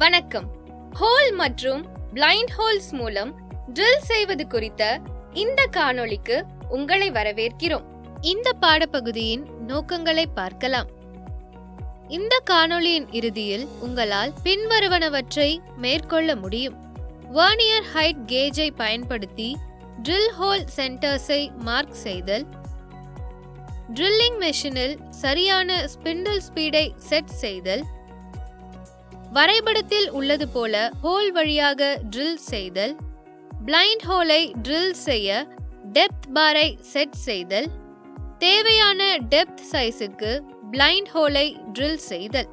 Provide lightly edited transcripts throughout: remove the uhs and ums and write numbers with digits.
வணக்கம். ஹோல் மற்றும் blind holes மூலம் ட்ரில் செய்வது குறித்த இந்த காணொளிக்கு உங்களை வரவேற்கிறோம். இந்த பாடப்பகுதியின் நோக்கங்களை பார்க்கலாம். இந்த காணொளியின் இறுதியில் உங்களால் பின்வருவனவற்றை மேற்கொள்ள முடியும். வெர்னியர் ஹைட் கேஜை பயன்படுத்தி ட்ரில் ஹோல் சென்டர்ஸை மார்க் செய்தல், ட்ரில்லிங் மெஷினில் சரியான ஸ்பிண்டில் ஸ்பீடை செட் செய்தல், வரைபடத்தில் உள்ளது போல ஹோல் வழியாக ட்ரில் செய்தல், பிளைண்ட் ஹோலை ட்ரில் செய்ய டெப்த் பாரை செட் செய்தல், தேவையான டெப்த் சைஸுக்கு பிளைண்ட் ஹோலை ட்ரில் செய்தல்.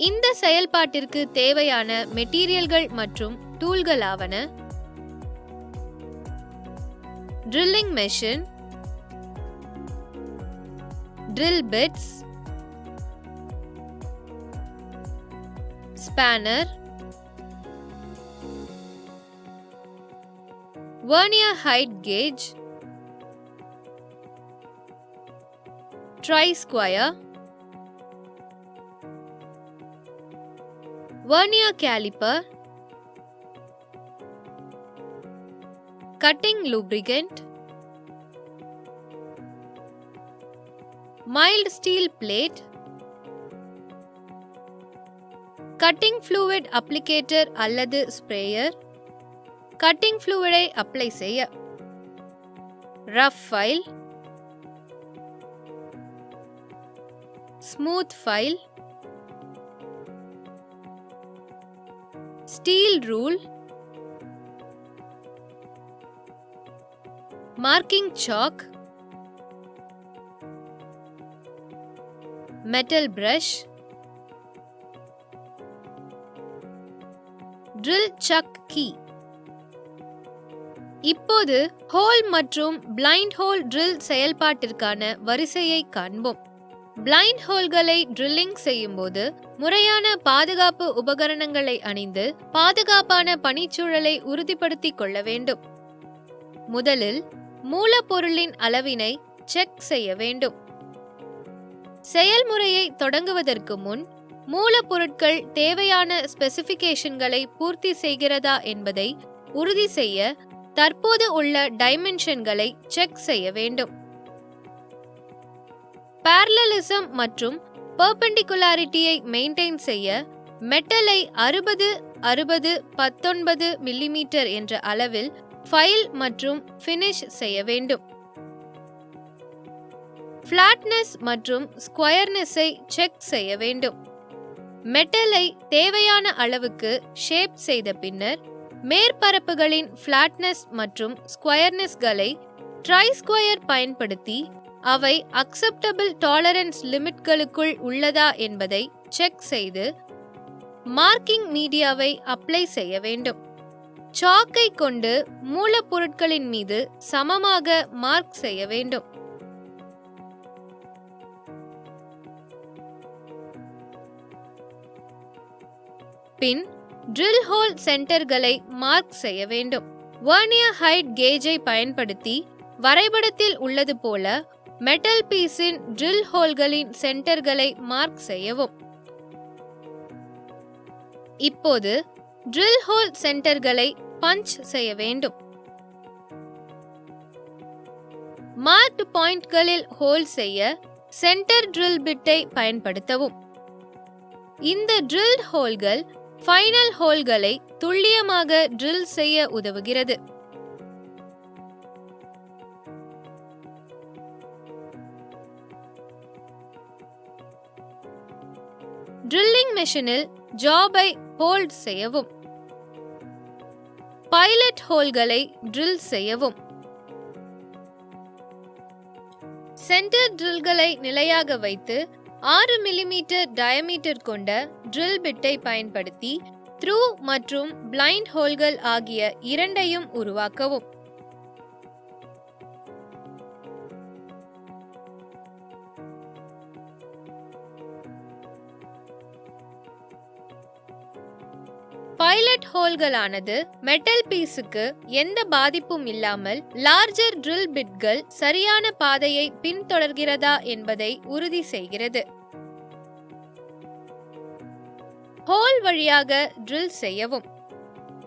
இந்த செயல்பாட்டிற்கு தேவையான மெட்டீரியல்கள் மற்றும் டூல்கள் ஆவன: drilling machine, drill bits, spanner, vernier height gauge, try square, vernier caliper, cutting lubricant, mild steel plate, cutting fluid applicator அல்லது ஸ்ப்ரேயர், கட்டிங் ஃப்ளூயிடை அப்ளை செய்ய, rough file, smooth file, steel rule, marking chalk, metal brush, drill chuck key. இப்போது hole மற்றும் blind hole drill செயல்பாட்டிற்கான வரிசையை காண்போம். Blind ஹோல்களை drilling செய்யும்போது முறையான பாதுகாப்பு உபகரணங்களை அணிந்து பாதுகாப்பான பணிச்சூழலை உறுதிப்படுத்திக் கொள்ள வேண்டும். முதலில் மூலப்பொருளின் அளவினை செக் செய்ய வேண்டும். செயல்முறையை தொடங்குவதற்கு முன் மூலப்பொருட்கள் தேவையான ஸ்பெசிபிகேஷன்களை பூர்த்தி செய்கிறதா என்பதை உறுதி செய்ய தற்போது உள்ள டைமென்ஷன்களை செக் செய்ய வேண்டும். parallelism மற்றும் பெர்பெண்டிகுலாரிட்டியை மெயின்டைன் செய்ய மெட்டலை 60-60-19 மில்லிமீட்டர் என்ற அளவில் ஃபைல் மற்றும் ஃபினிஷ் செய்ய வேண்டும். ஃப்ளாட்னஸ் மற்றும் ஸ்கொயர்னஸை செக் செய்ய வேண்டும். மெட்டலை தேவையான அளவுக்கு ஷேப் செய்த பின்னர் மேற்பரப்புகளின் ஃப்ளாட்னஸ் மற்றும் ஸ்கொயர்னஸ்களை ட்ரை ஸ்கொயர் பயன்படுத்தி அவை அக்செப்டபிள் டாலரன்ஸ் லிமிட்களுக்குள் உள்ளதா என்பதை செக் செய்து மார்க்கிங் மீடியாவை அப்ளை செய்ய வேண்டும். சாக்கை கொண்டு மூலப்பொருட்களின் மீது சமமாக மார்க் செய்ய வேண்டும். பின் ட்ரில் ஹோல் சென்டர்களை மார்க் செய்ய வேண்டும். வெர்னியர் ஹைட் கேஜை பயன்படுத்தி வரைபடத்தில் உள்ளது போல மெட்டல் பீஸின் ட்ரில் ஹோல்களின் சென்டர்களை மார்க் செய்யவும். இப்போது ட்ரில் ஹோல் சென்டர்களை பஞ்ச் செய்ய வேண்டும். மார்க்டு பாயிண்ட்களில் ஹோல் செய்ய சென்டர் ட்ரில் பிட்டை பயன்படுத்தவும். இந்த ட்ரில் ஹோல்கள் ஃபைனல் ஹோல்களை துல்லியமாக ட்ரில் செய்ய உதவுகிறது. ட்ரில்லிங் மெஷினில் ஜாபை ஹோல்ட் செய்யவும். பைலட் ஹோல்களை ட்ரில் செய்யவும். சென்டர் ட்ரில்களை நிலையாக வைத்து 6 மில்லிமீட்டர் டயமீட்டர் கொண்ட ட்ரில் பிட்டை பயன்படுத்தி த்ரூ மற்றும் பிளைண்ட் ஹோல்கள் ஆகிய இரண்டையும் உருவாக்கவும். பைலட் ஹோல்களானது மெட்டல் பீஸுக்கு எந்த பாதிப்பும் இல்லாமல் லார்ஜர் ட்ரில் பிட்கள் சரியான பாதையை பின்தொடர்கிறதா என்பதை உறுதி செய்கிறது. ஹோல் வழியாக ட்ரில் செய்யவும்.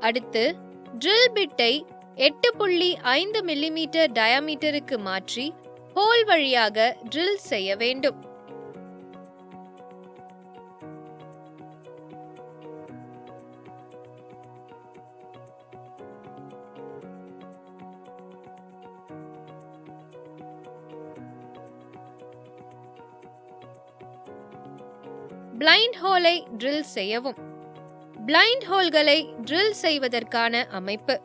அடுத்து ட்ரில் பிட்டை 8.5 மில்லிமீட்டர் டயாமீட்டருக்கு மாற்றி ஹோல் வழியாக ட்ரில் செய்ய வேண்டும். பிளைண்ட் ஹோலை ட்ரில் செய்யவும். பிளைண்ட் ஹோல்களை ட்ரில் செய்வதற்கான அமைப்பு.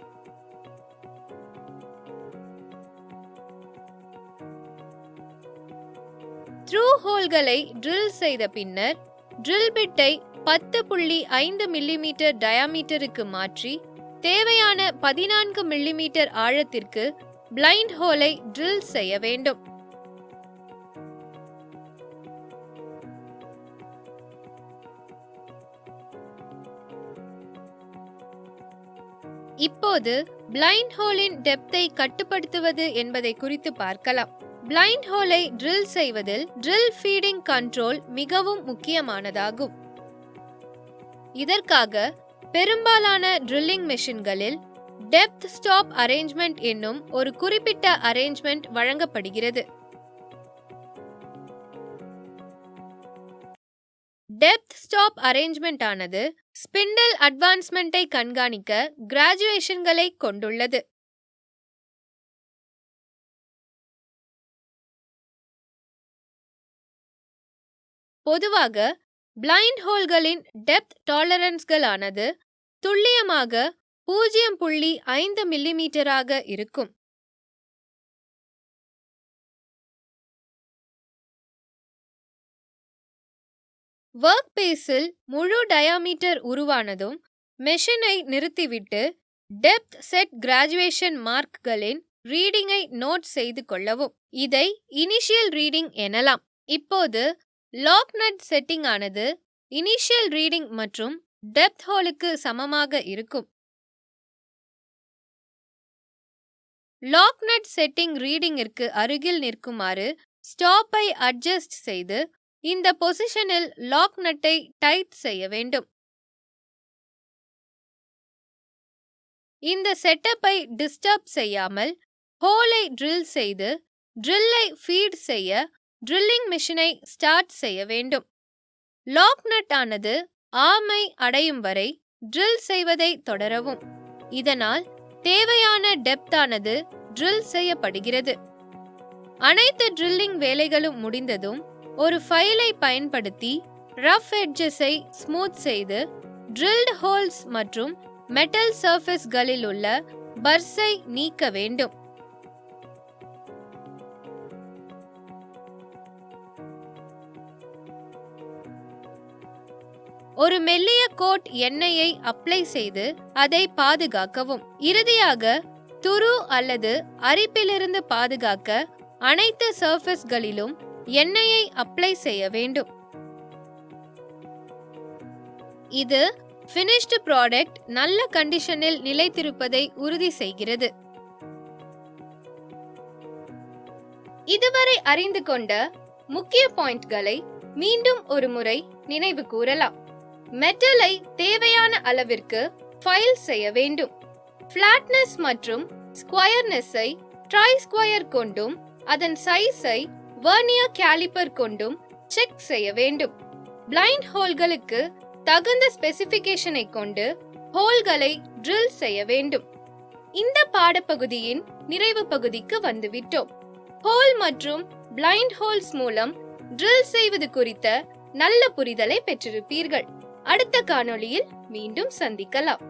த்ரூ ஹோல்களை ட்ரில் செய்த பின்னர் ட்ரில் பிட்டை 10.5 மில்லிமீட்டர் டயாமீட்டருக்கு மாற்றி தேவையான 14 மில்லிமீட்டர் ஆழத்திற்கு பிளைண்ட் ஹோலை ட்ரில் செய்ய வேண்டும். இப்போது பிளைண்ட் ஹோலின் டெப்த்தை கட்டுப்படுத்துவது என்பதை குறித்து பார்க்கலாம். பிளைண்ட் ஹோலை ட்ரில் செய்வதில் ட்ரில் ஃபீடிங் கண்ட்ரோல் மிகவும் முக்கியமானதாகும். இதற்காக பெரும்பாலான ட்ரில்லிங் மெஷின்களில் டெப்த் ஸ்டாப் அரேஞ்ச்மெண்ட் என்னும் ஒரு குறிப்பிட்ட அரேஞ்ச்மெண்ட் வழங்கப்படுகிறது. டெப்த் ஸ்டாப் அரேஞ்ச்மெண்ட் ஆனது ஸ்பிண்டில் அட்வான்ஸ்மெண்ட்டை கண்காணிக்க கிராஜுவேஷன்களை கொண்டுள்ளது. பொதுவாக பிளைண்ட் ஹோல்களின் டெப்த் டாலரன்ஸ்களானது துல்லியமாக 0.5 மில்லிமீட்டராக இருக்கும். ஒர்க் பீஸில் முழு டயாமீட்டர் உருவானதும் மெஷினை நிறுத்திவிட்டு டெப்த் செட் கிராஜுவேஷன் மார்க்களின் ரீடிங்கை நோட் செய்து கொள்ளவும். இதை இனிஷியல் ரீடிங் எனலாம். இப்போது லாக் நட் செட்டிங் ஆனது இனிஷியல் ரீடிங் மற்றும் டெப்த் ஹோலுக்கு சமமாக இருக்கும். லாக் நட் செட்டிங் ரீடிங்கிற்கு அருகில் நிற்குமாறு ஸ்டாப்பை அட்ஜஸ்ட் செய்து இந்த பொசிஷனில் லாக் நட்டை டைட் செய்ய வேண்டும். இந்த செட்டப்பை டிஸ்டர்ப் செய்யாமல் ஹோலை ட்ரில் செய்து ட்ரில்லை ஃபீட் செய்ய ட்ரில்லிங் மிஷினை ஸ்டார்ட் செய்ய வேண்டும். லாக் நட் ஆனது ஆர்மை அடையும் வரை ட்ரில் செய்வதை தொடரவும். இதனால் தேவையான டெப்த் ஆனது ட்ரில் செய்யப்படுகிறது. அனைத்து ட்ரில்லிங் வேலைகளும் முடிந்ததும் ஒரு ஃபைலை பயன்படுத்தி ரஃப் எட்ஜஸை ஸ்மூத் செய்து ட்ரில்ட் ஹோல்ஸ் மற்றும் மெட்டல் சர்ஃபேஸ்களில் உள்ள பர்ஸை நீக்க வேண்டும். ஒரு மெல்லிய கோட் எண்ணெயை அப்ளை செய்து அதை பாதுகாக்கவும். இறுதியாக துரு அல்லது அரிப்பிலிருந்து பாதுகாக்க அனைத்து சர்ஃபேஸ்களிலும் எண்ணெயை அப்ளை செய்ய வேண்டும். இது ஃபினிஷ்டு ப்ராடக்ட் நல்ல கண்டிஷனில் நிலைத்திருப்பதை உறுதி செய்கிறது. இதுவரை அறிந்து கொண்ட முக்கிய பாயிண்ட்களை மீண்டும் ஒரு முறை நினைவு கூறலாம். மெட்டலை தேவையான அளவிற்கு ஃபைல் செய்ய வேண்டும். ஃப்ளாட்னஸ் மற்றும் ஸ்கொயர்னஸை ட்ரை ஸ்கொயர் கொண்டும் அதன் சைஸை வெர்னியர் கேலிப்பர் கொண்டும் செக் செய்ய வேண்டும். பிளைண்ட் ஹோல்களுக்கு தகுந்த ஸ்பெசிபிகேஷனை கொண்டு ஹோல்களை ட்ரில் செய்ய வேண்டும். இந்த பாடப்பகுதியின் நிறைவு பகுதிக்கு வந்துவிட்டோம். ஹோல் மற்றும் பிளைண்ட் ஹோல்ஸ் மூலம் ட்ரில் செய்வது குறித்த நல்ல புரிதலை பெற்றிருப்பீர்கள். அடுத்த காணொளியில் மீண்டும் சந்திக்கலாம்.